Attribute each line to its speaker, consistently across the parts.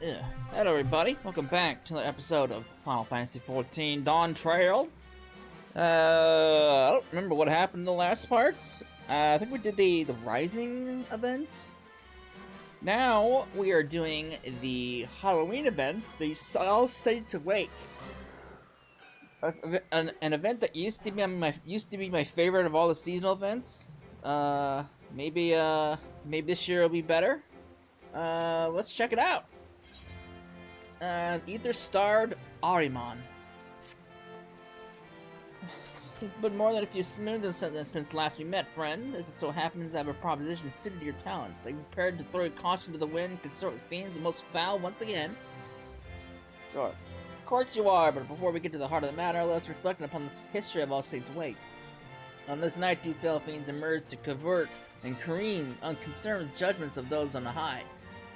Speaker 1: Hello everybody, welcome back to another episode of Final Fantasy XIV Dawntrail. I don't remember what happened in the last parts. I think we did the Rising events. Now we are doing the Halloween events, the All Saints Awake. An event that used to be my favorite of all the seasonal events. Maybe this year will be better. Let's check it out. Ether-starred Ahriman. It's been more than a few minutes since last we met, friend. As it so happens, I have a proposition suited to your talents. Are you prepared to throw caution to the wind, consort with fiends, and most foul once again? Sure. Of course you are, but before we get to the heart of the matter, let's reflect upon the history of All Saints Wake. On this night, two fell fiends emerged to covert and careen, unconcerned with judgments of those on the high.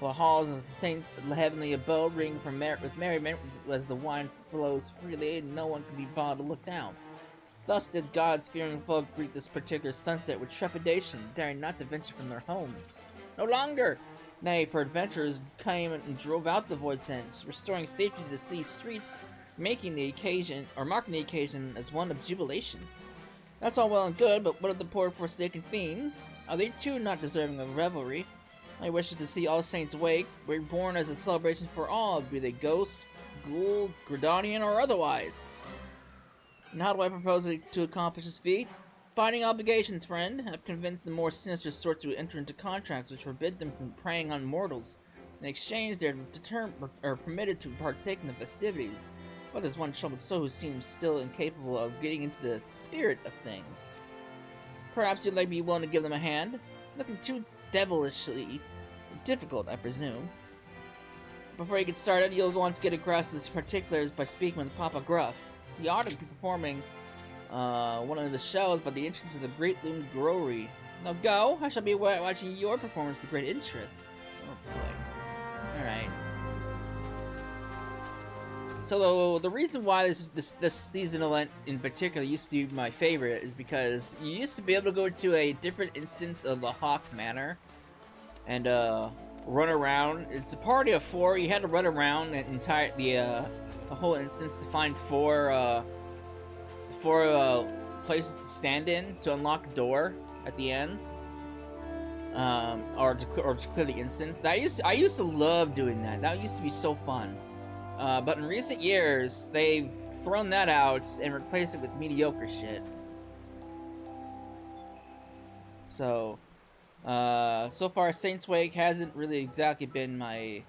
Speaker 1: The halls of the saints' heavenly abode ring with merriment as the wine flows freely, and no one can be bothered to look down. Thus did God's fearing folk greet this particular sunset with trepidation, daring not to venture from their homes. No longer! Nay, for adventurers came and drove out the void sense, restoring safety to these streets, marking the occasion as one of jubilation. That's all well and good, but what of the poor forsaken fiends? Are they too not deserving of revelry? I wish to see All Saints Wake, reborn as a celebration for all, be they ghost, ghoul, Gridanian, or otherwise. And how do I propose to accomplish this feat? Binding obligations, friend. I've convinced the more sinister sort to enter into contracts which forbid them from preying on mortals. In exchange, they are permitted to partake in the festivities. But there's one troubled soul who seems still incapable of getting into the spirit of things. Perhaps you'd be willing to give them a hand? Nothing too devilishly difficult, I presume. Before you get started, you'll want to get across the particulars by speaking with Papa Gruff. He ought to be performing one of the shows by the entrance of the Great Loom Growery. Now go! I shall be watching your performance with great interest. Oh boy. Alright. So the reason why this season event in particular used to be my favorite is because you used to be able to go to a different instance of the Hawk Manor and run around. It's a party of 4. You had to run around the whole instance to find four places to stand in to unlock a door at the end, or to clear the instance. I used to love doing that. That used to be so fun. But in recent years, they've thrown that out and replaced it with mediocre shit. So far, Saints Wake hasn't really exactly been my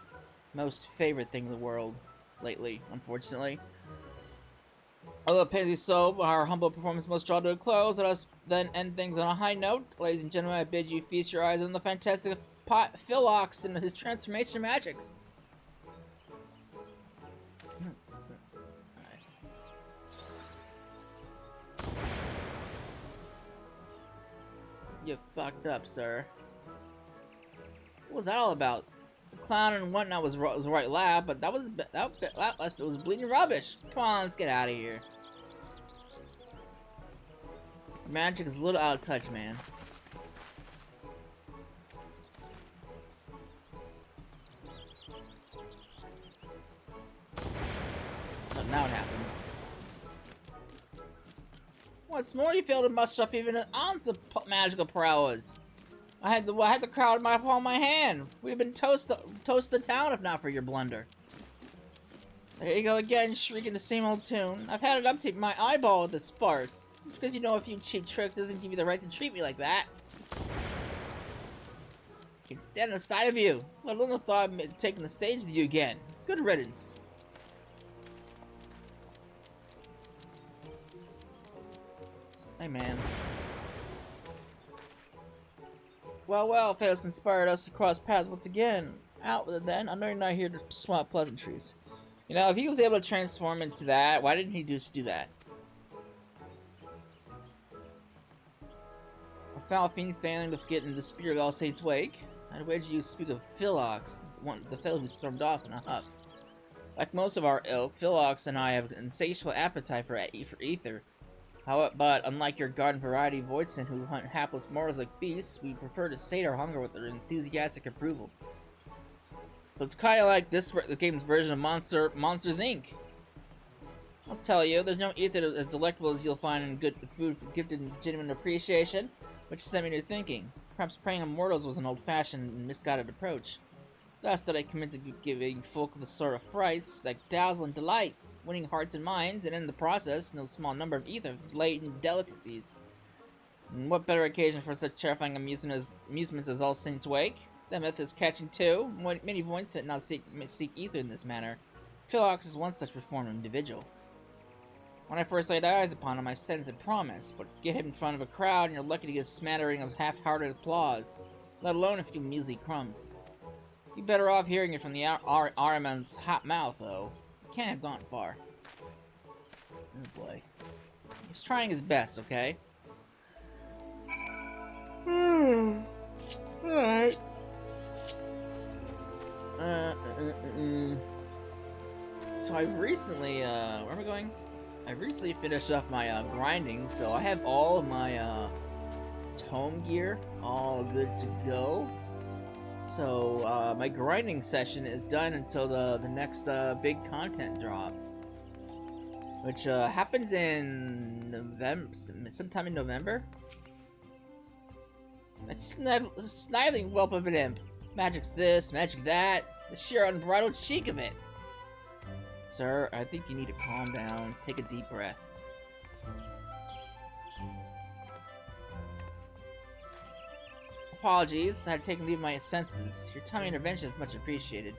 Speaker 1: most favorite thing in the world lately, unfortunately. Although apparently so, our humble performance must draw to a close. Let us then end things on a high note. Ladies and gentlemen, I bid you feast your eyes on the fantastic Philox and his transformation magics. You fucked up, sir. What was that all about? The clown and whatnot was the right laugh, but that was bleeding rubbish. Come on, let's get out of here. Magic is a little out of touch, man. But now it happens. What's more, you failed to muster up even an ounce of magical prowess. I had the crowd in my palm of my hand. We've been toast the town if not for your blunder. There you go again, shrieking the same old tune. I've had it up to my eyeball with this farce. Just because you know a few cheap tricks doesn't give you the right to treat me like that. I can stand on the side of you. Let alone the thought of taking the stage with you again. Good riddance. Hey, man. Well, fate has conspired us to cross paths once again. Out with it then. I know you're not here to swap pleasantries. You know, if he was able to transform into that, why didn't he just do that? A foul fiend failing to get into the spirit of All Saints Wake. I'd wager you speak of Philox, the fellow who stormed off in a huff. Like most of our ilk, Philox and I have an insatiable appetite for ether. But unlike your garden variety voidsent who hunt hapless mortals like beasts, we prefer to sate our hunger with their enthusiastic approval. So it's kind of like the game's version of Monsters Inc. I'll tell you, there's no ether as delectable as you'll find in good food gifted in genuine appreciation, which sent me to thinking. Perhaps preying on mortals was an old-fashioned and misguided approach. Thus did I commit to giving folk the sort of frights that dazzle and delight, winning hearts and minds, and in the process, no small number of ether-laden delicacies. And what better occasion for such terrifying amusements as All Saints' Wake? That method is catching too. Many points that now seek ether in this manner. Philox is one such reformed individual. When I first laid eyes upon him, I sensed a promise, but get him in front of a crowd and you're lucky to get a smattering of half-hearted applause, let alone a few measly crumbs. You're better off hearing it from the Ahriman's hot mouth, though. He can't have gone far. Oh boy. He's trying his best, okay? Alright. So I recently, where am I going? I recently finished off my grinding, so I have all of my tome gear all good to go. So my grinding session is done until the next big content drop, which happens in November, sometime in November. That's snively whelp of an imp. Magic's this, magic that. The sheer unbridled cheek of it. Sir, I think you need to calm down. Take a deep breath. Apologies, I had taken leave of my senses. Your timely intervention is much appreciated.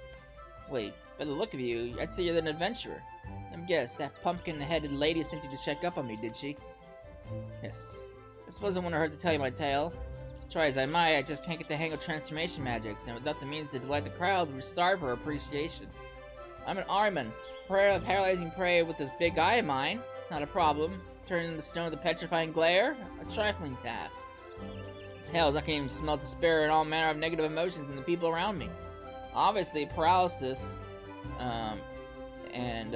Speaker 1: Wait, by the look of you, I'd say you're an adventurer. Let me guess, that pumpkin-headed lady sent you to check up on me, did she? Yes. I suppose it wouldn't hurt to tell you my tale. Try as I might, I just can't get the hang of transformation magics, and without the means to delight the crowds, we starve for appreciation. I'm an Ahriman, paralyzing prey with this big eye of mine. Not a problem. Turning the stone with a petrifying glare? A trifling task. Hell, I can even smell despair and all manner of negative emotions in the people around me. Obviously, paralysis and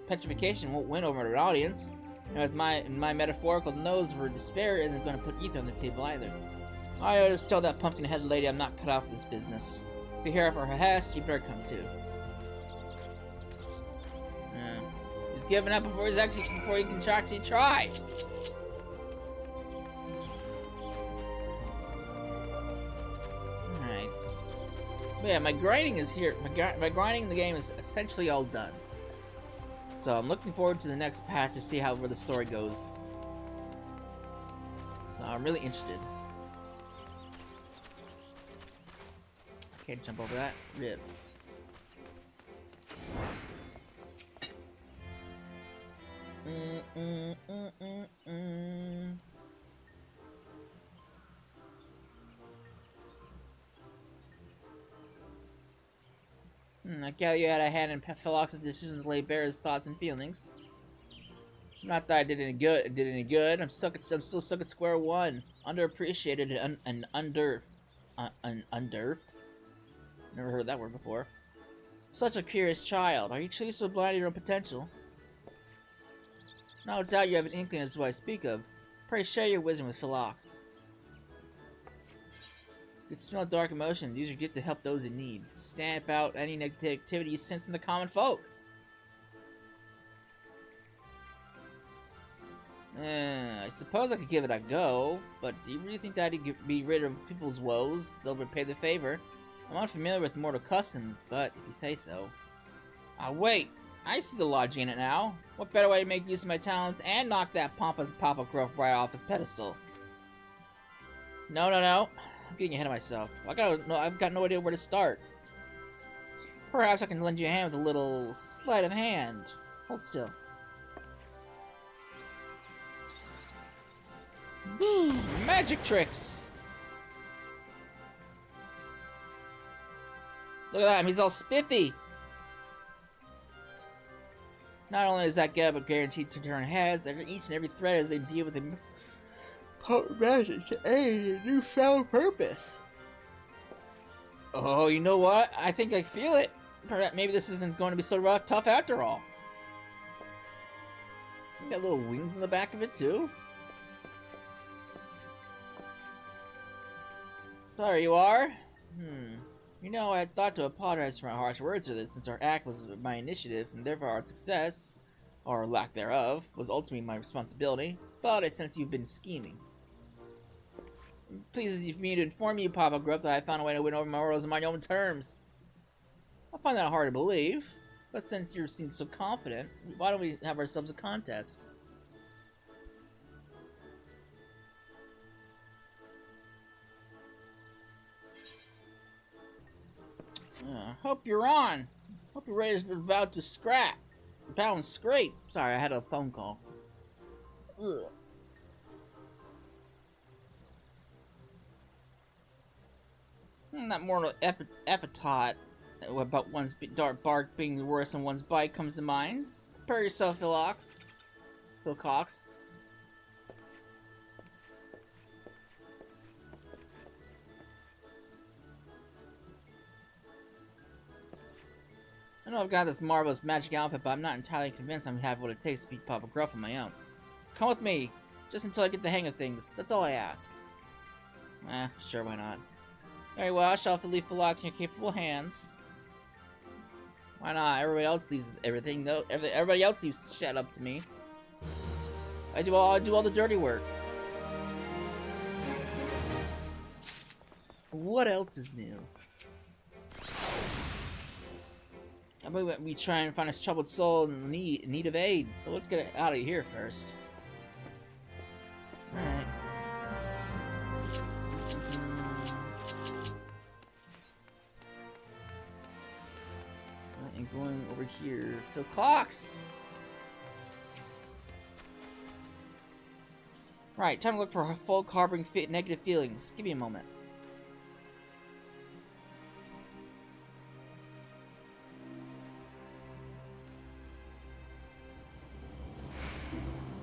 Speaker 1: petrification won't win over an audience. And with my metaphorical nose for despair isn't going to put ether on the table either. I just tell that pumpkin-headed lady I'm not cut out for this business. If you're here for her hest, you better come too. He's giving up before he can actually try. Alright. But yeah, my grinding is here. My grinding in the game is essentially all done. So I'm looking forward to the next patch to see where the story goes. So I'm really interested. I can't jump over that. Rip. I gather you had a hand in Philox's decision to lay bare his thoughts and feelings. Not that I did any good. I'm still stuck at square one. Underappreciated and underved. Never heard that word before. Such a curious child. Are you truly so blind to your own potential? No doubt you have an inkling as to what I speak of. Pray share your wisdom with Philox. You can smell dark emotions. Use your gift to help those in need. Stamp out any negativity you sense from the common folk. I suppose I could give it a go, but do you really think that I'd be rid of people's woes? They'll repay the favor. I'm unfamiliar with mortal customs, but if you say so. Wait! I see the logic in it now. What better way to make use of my talents and knock that pompous Papa Gruff right off his pedestal? No. I'm getting ahead of myself. I've got no idea where to start. Perhaps I can lend you a hand with a little sleight of hand. Hold still. Boom! Magic tricks! Look at that, he's all spiffy! Not only is that gadget guaranteed to turn heads, each and every thread as they deal with the potent magic to aid a newfound purpose. Oh, you know what? I think I feel it. Maybe this isn't going to be so tough after all. You got little wings in the back of it too. There you are. You know, I had thought to apologize for my harsh words with it, since our act was my initiative, and therefore our success, or lack thereof, was ultimately my responsibility. But I sense you've been scheming. Pleases me to inform you, Papa Gruff, that I found a way to win over my morals on my own terms. I find that hard to believe, but since you seem so confident, why don't we have ourselves a contest? Hope you're on. Hope you're ready to about to scrap. Bow and scrape. Sorry, I had a phone call. Ugh. That mortal epithet about one's dark bark being worse than one's bite comes to mind. Prepare yourself, Phil Cox. I know I've got this marvelous magic outfit, but I'm not entirely convinced I'm have what it takes to beat Papa Gruff on my own. Come with me, just until I get the hang of things. That's all I ask. Sure, why not? Very well, I shall leave Philox in your capable hands. Why not? Everybody else leaves everything. No, everybody else leaves shit up to me. I do all the dirty work. What else is new? How about we try and find a troubled soul in need of aid? But let's get out of here first. Alright. And going over here. Phil Cox! Right, time to look for folk harboring negative feelings. Give me a moment.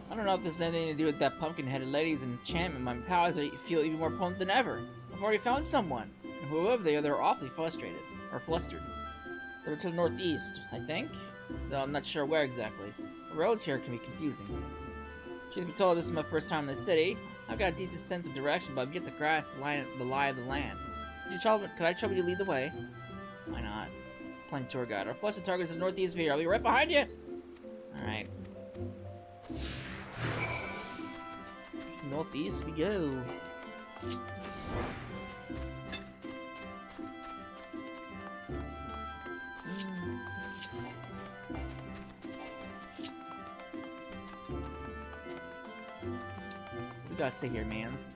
Speaker 1: I don't know if this has anything to do with that pumpkin-headed lady's enchantment. My powers feel even more potent than ever. I've already found someone. And whoever they are, they're awfully frustrated. Or flustered. They're to the northeast, I think? Though I'm not sure where exactly. The roads here can be confusing. Truth be told, this is my first time in the city. I've got a decent sense of direction, but I've yet to grasp the lie of the land. Could I trouble you to lead the way? Why not? Playing tour guide. Our flustered target is the northeast of here. I'll be right behind you! Alright. Northeast we go. We gotta stay here, mans.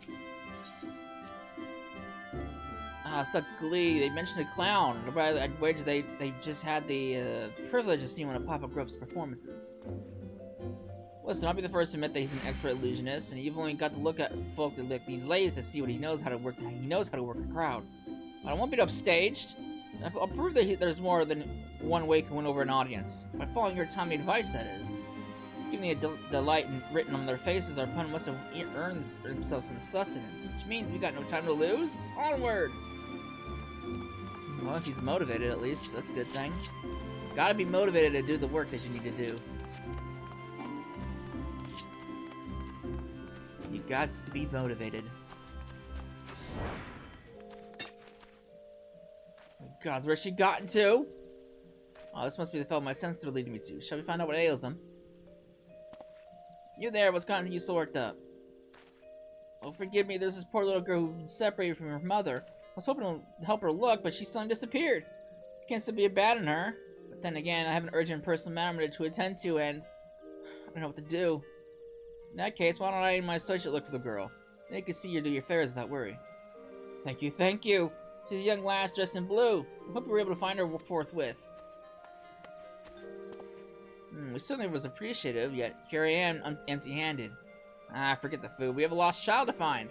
Speaker 1: Ah, such glee. They mentioned a clown. I'd wager they just had the privilege of seeing one of Papa Gruff's performances. Listen, I'll be the first to admit that he's an expert illusionist, and you've only got to look at folk that look these ladies to see what he knows how to work. He knows how to work a crowd. But I won't be upstaged. I'll prove that there's more than one way to win over an audience. By following your timely advice, that is. Giving a delight written on their faces, our opponent must have earned themselves some sustenance, which means we got no time to lose. Onward! Well, if he's motivated, at least, that's a good thing. Gotta be motivated to do the work that you need to do. You gots to be motivated. Oh God, where's she gotten to? Oh, this must be the fellow my senses were leading me to. Shall we find out what ails him? You there, what's gotten you so worked up? Oh, forgive me, there's this poor little girl who's separated from her mother. I was hoping to help her look, but she suddenly disappeared. I can't still be abandon her. But then again, I have an urgent personal matter to attend to, and I don't know what to do. In that case, why don't I and my associate look for the girl? Then you can see you do your affairs without worry. Thank you, thank you. She's a young lass dressed in blue. I hope you were able to find her forthwith. We certainly was appreciative, yet here I am, empty-handed. Ah, forget the food. We have a lost child to find.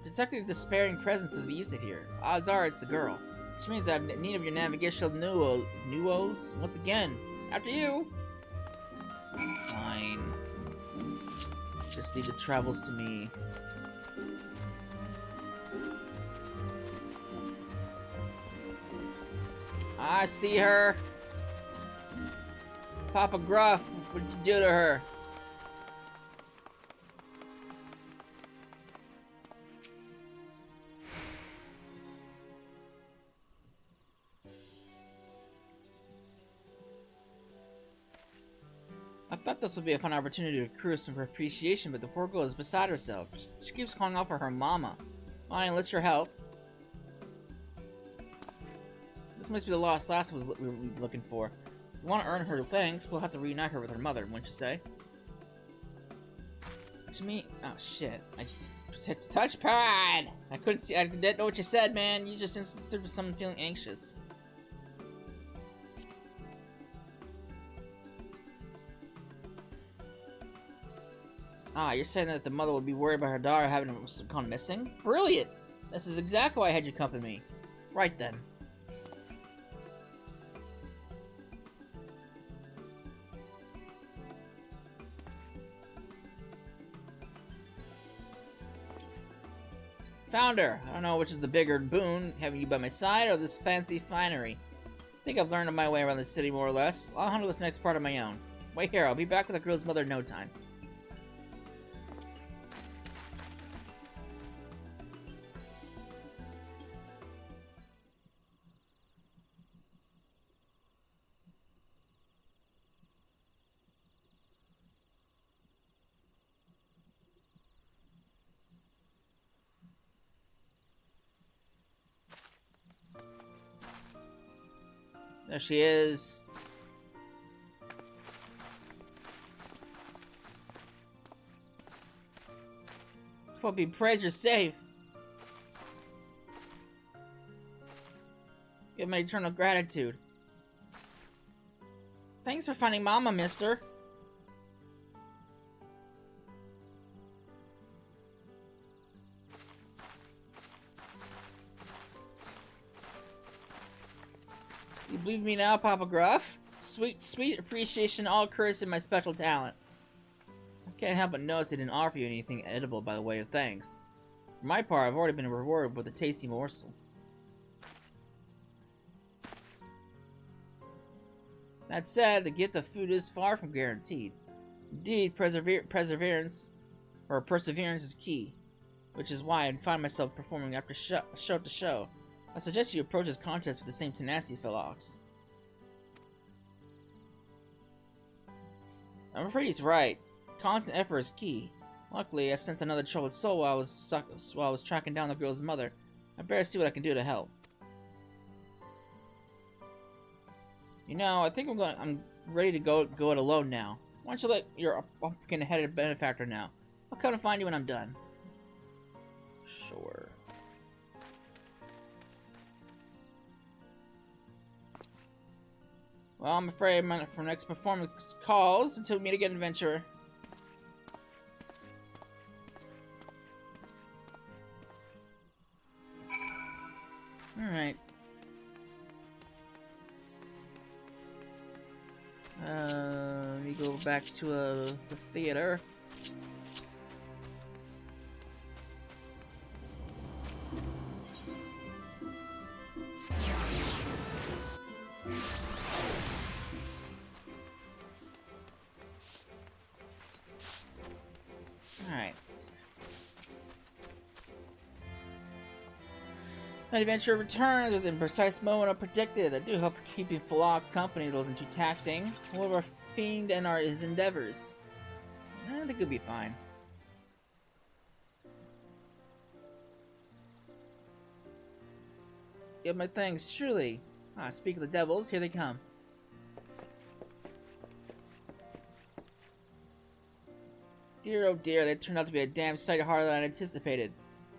Speaker 1: Detecting the despairing presence of the east of here. Odds are it's the girl. Which means I have need of your navigational nuos once again. After you! Fine. Just leave the travels to me. I see her. Papa Gruff, what did you do to her? thought this would be a fun opportunity to accrue some appreciation, but the poor girl is beside herself. She keeps calling out for her mama. I enlist your help. This must be the lost lass we were looking for. If we want to earn her thanks, we'll have to reunite her with her mother, wouldn't you say? To me, oh shit! It's touchpad. I couldn't see. I didn't know what you said, man. You just inserted someone feeling anxious. Ah, you're saying that the mother would be worried about her daughter having gone missing? Brilliant! This is exactly why I had you come to me. Right then. Found her! I don't know which is the bigger boon, having you by my side or this fancy finery. I think I've learned my way around the city more or less. I'll handle this next part on my own. Wait here, I'll be back with the girl's mother in no time. There she is. Well, be praised you're safe. Give my eternal gratitude. Thanks for finding Mama, mister. You believe me now, Papa Gruff? Sweet, sweet appreciation all occurs in my special talent. I can't help but notice I didn't offer you anything edible by the way of thanks. For my part, I've already been rewarded with a tasty morsel. That said, the gift of food is far from guaranteed. Indeed, perseverance is key, which is why I find myself performing after show to show. I suggest you approach this contest with the same tenacity, Philox. I'm afraid he's right. Constant effort is key. Luckily, I sensed another troubled soul while I was tracking down the girl's mother. I better see what I can do to help. You know, I think I'm ready to go it alone now. Why don't you let your pumpkin-headed benefactor now? I'll come and find you when I'm done. Sure. Well, I'm afraid for next performance calls until we meet again, adventurer. Alright. Let me go back to the theater. Alright. My adventure returns within the precise moment I predicted. I do hope keeping Philox company wasn't too taxing. However, Fiend and his endeavors. I think it'll be fine. Give my thanks, surely. Ah, speak of the devils, here they come. Dear oh dear, they turned out to be a damn sight harder than I anticipated.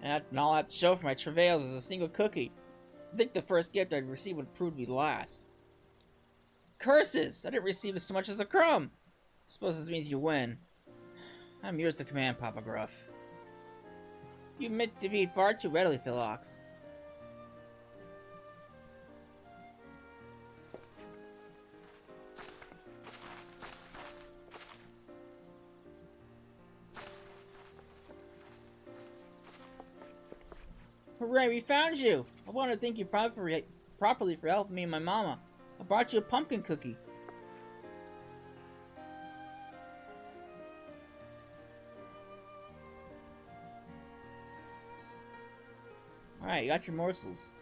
Speaker 1: And all I have to show for my travails is a single cookie. I think the first gift I'd received would prove to be the last. Curses! I didn't receive so much as a crumb! I suppose this means you win. I'm yours to command, Papa Gruff. You admit defeat far too readily, Philox. Hooray, we found you! I want to thank you properly for helping me and my mama. I brought you a pumpkin cookie. Alright, you got your morsels.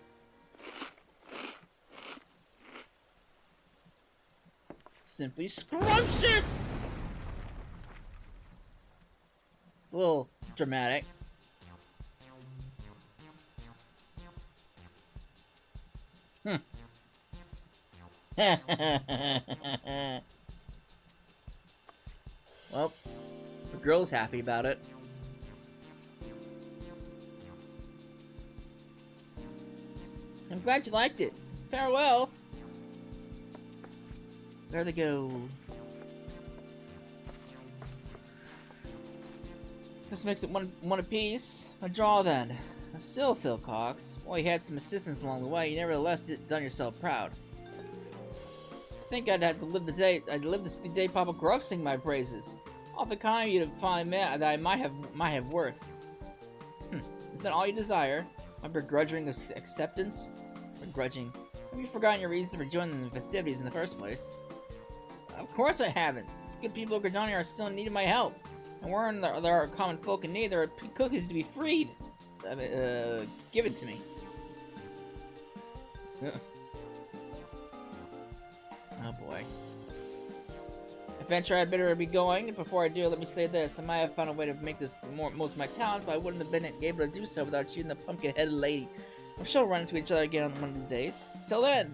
Speaker 1: Simply scrumptious! A little dramatic. Well, the girl's happy about it. I'm glad you liked it. Farewell. There they go. This makes it one apiece. A draw then. Still, Phil Cox. Well, you had some assistance along the way. You nevertheless done yourself proud. I think I'd have to live the day. I'd live to see the day Papa Gruff sing my praises. Awfully kind of you to finally admit that I might have worth. Is that all you desire? My begrudging acceptance? Begrudging. Have you forgotten your reason for joining the festivities in the first place? Of course I haven't. Good people of Gridania are still in need of my help. And where there are common folk in need, there are cookies to be freed. Give it to me. Oh boy. Adventure, I'd better be going. Before I do, let me say this. I might have found a way to make this most of my talents, but I wouldn't have been able to do so without you and the pumpkin-headed lady. I'm sure we'll run into each other again on one of these days. Till then.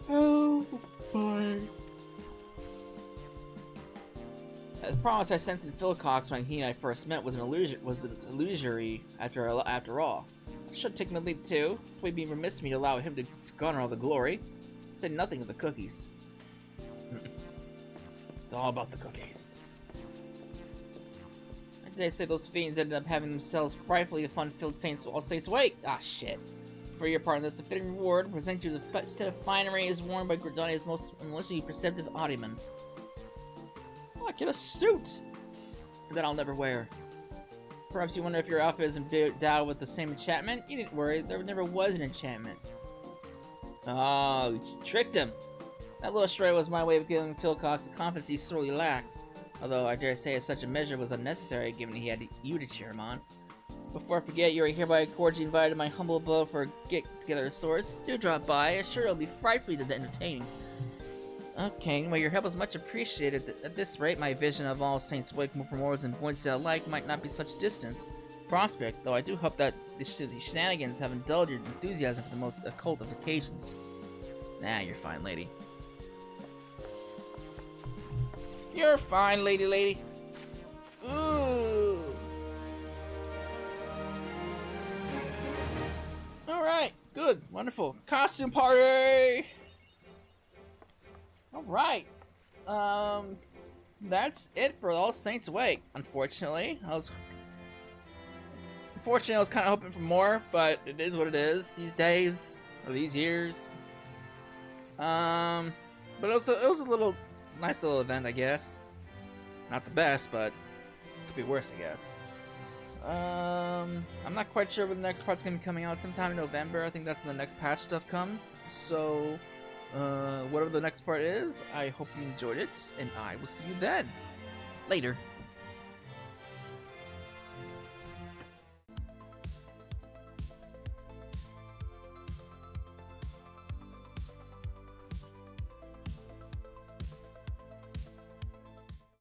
Speaker 1: Oh boy. The promise I sensed in Phil Cox when he and I first met was an illusory after all. I should take my leap too. It would be remiss of me to allow him to garner all the glory. Said nothing of the cookies. It's all about the cookies. Did I say those fiends ended up having themselves frightfully fun-filled All Saints Wake? Ah, shit. For your part in this, a fitting reward will present you the set of finery is worn by Gridania's most emotionally perceptive Audiman. Oh, I get a suit that I'll never wear. Perhaps you wonder if your outfit is endowed with the same enchantment? You needn't worry, there never was an enchantment. Oh, you tricked him. That little stray was my way of giving Phil Cox the confidence he sorely lacked. Although I dare say such a measure was unnecessary given he had you to cheer him on. Before I forget, you are hereby cordially invited to my humble abode for a get-together of sorts. Do drop by, I'm sure it'll be frightfully entertaining. Okay, well your help is much appreciated. At this rate, my vision of All Saints Wake, Moors, and Boydale alike might not be such distant prospect, though I do hope that these shenanigans have indulged your enthusiasm for the most occult of occasions. Nah, you're fine, lady. You're fine, lady. Ooh. Alright, good, wonderful. Costume party! Alright. That's it for All Saints Wake, unfortunately. I was kind of hoping for more, but it is what it is these days, or these years. But it was a little nice little event, I guess. Not the best, but could be worse, I guess. I'm not quite sure when the next part's gonna be coming out. Sometime in November. I think that's when the next patch stuff comes. So, whatever the next part is, I hope you enjoyed it, and I will see you then. Later.